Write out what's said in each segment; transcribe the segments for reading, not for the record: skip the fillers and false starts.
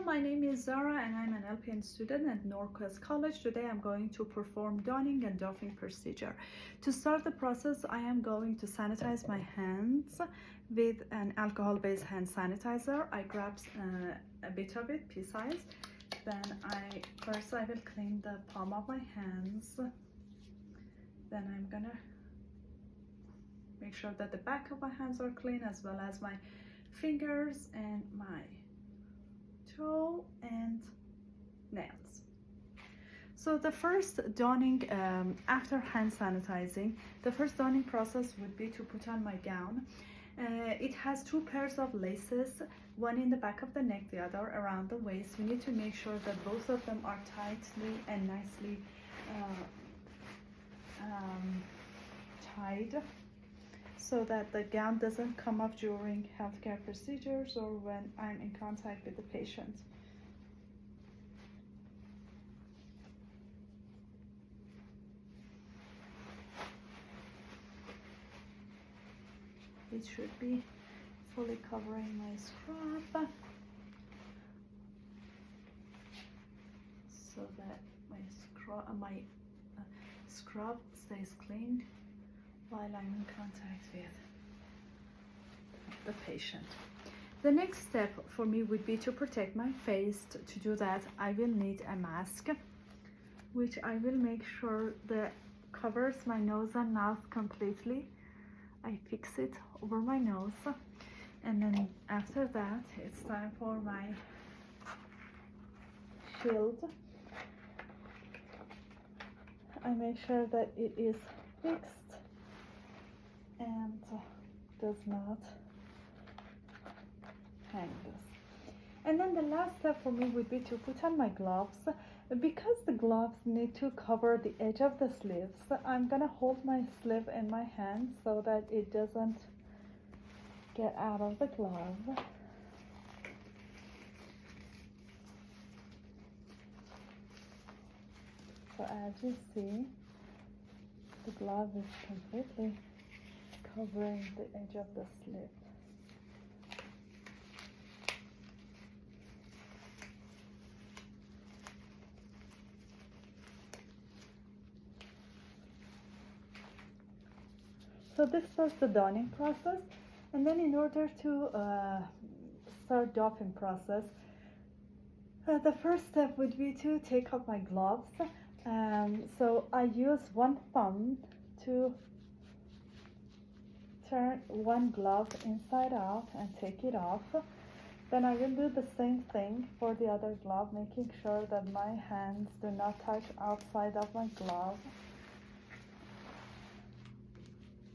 my name is Zara and I'm an LPN student at Northwest College. Today I'm going to perform donning and doffing procedure. To start the process, I am going to sanitize my hands with an alcohol-based hand sanitizer. I grab a bit of it, pea size. Then first I will clean the palm of my hands. Then I'm gonna make sure that the back of my hands are clean, as well as my fingers and my toe and nails. So the first donning, after hand sanitizing, the first donning process would be to put on my gown. It has two pairs of laces, one in the back of the neck, the other around the waist. We need to make sure that both of them are tightly and nicely tied, so that the gown doesn't come off during healthcare procedures or when I'm in contact with the patient. It should be fully covering my scrub, so that my scrub stays clean while I'm in contact with the patient. The next step for me would be to protect my face. To do that, I will need a mask, which I will make sure that covers my nose and mouth completely. I fix it over my nose, and then after that it's time for my shield. I make sure that it is fixed and does not hang loose. And then the last step for me would be to put on my gloves. Because the gloves need to cover the edge of the sleeves, I'm gonna hold my sleeve in my hand so that it doesn't get out of the glove. So as you see, the glove is completely covering the edge of the sleeve. So this was the donning process, and then in order to start doffing process, the first step would be to take off my gloves. So I use one thumb to turn one glove inside out and take it off. Then I will do the same thing for the other glove, making sure that my hands do not touch outside of my glove.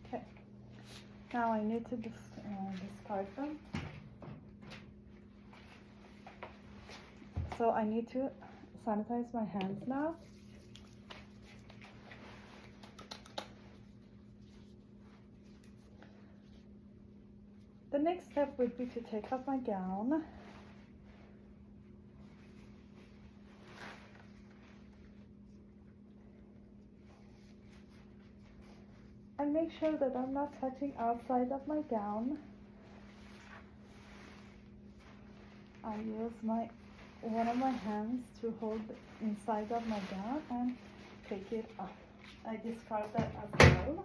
Okay, now I need to discard them. So I need to sanitize my hands now. The next step would be to take off my gown. And make sure that I'm not touching outside of my gown. I use one of my hands to hold inside of my gown and take it off. I discard that as well.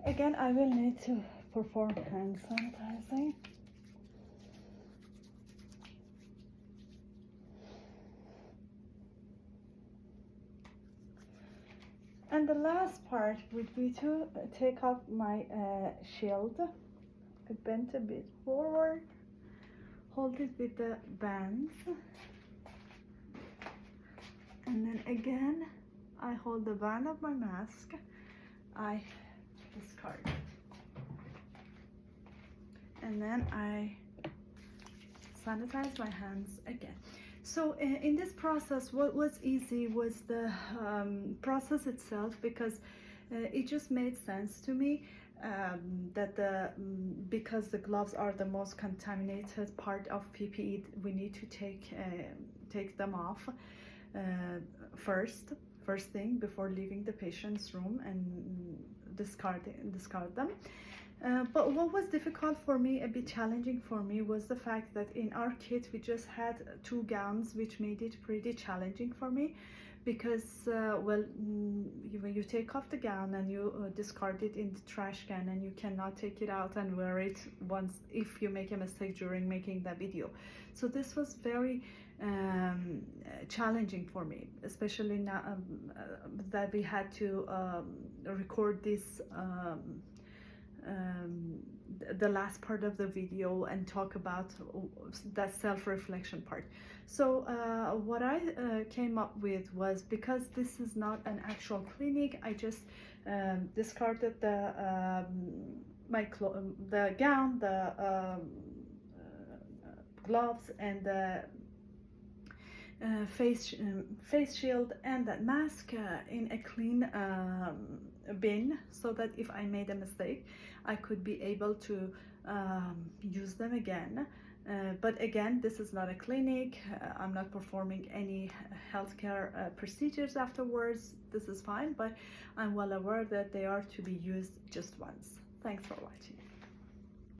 Again, I will need to perform hand sanitizing. And the last part would be to take off my shield. I bent a bit forward, hold it with the bands, and then again I hold the band of my mask. I discard it, and then I sanitize my hands again. So in this process, what was easy was the process itself, because it just made sense to me that because the gloves are the most contaminated part of PPE, we need to take them off first thing before leaving the patient's room and discard them. But what was difficult for me, a bit challenging for me, was the fact that in our kit we just had 2 gowns, which made it pretty challenging for me because, when you take off the gown and you discard it in the trash can, and you cannot take it out and wear it once if you make a mistake during making the video. So this was very challenging for me, especially now that we had to record this the last part of the video and talk about that self-reflection part. So what I came up with was, because this is not an actual clinic, I just discarded the the gown, the gloves, and the face shield and that mask in a clean bin, so that if I made a mistake I could be able to use them again. But again, this is not a clinic. I'm not performing any healthcare procedures afterwards. This is fine, but I'm well aware that they are to be used just once. Thanks for watching.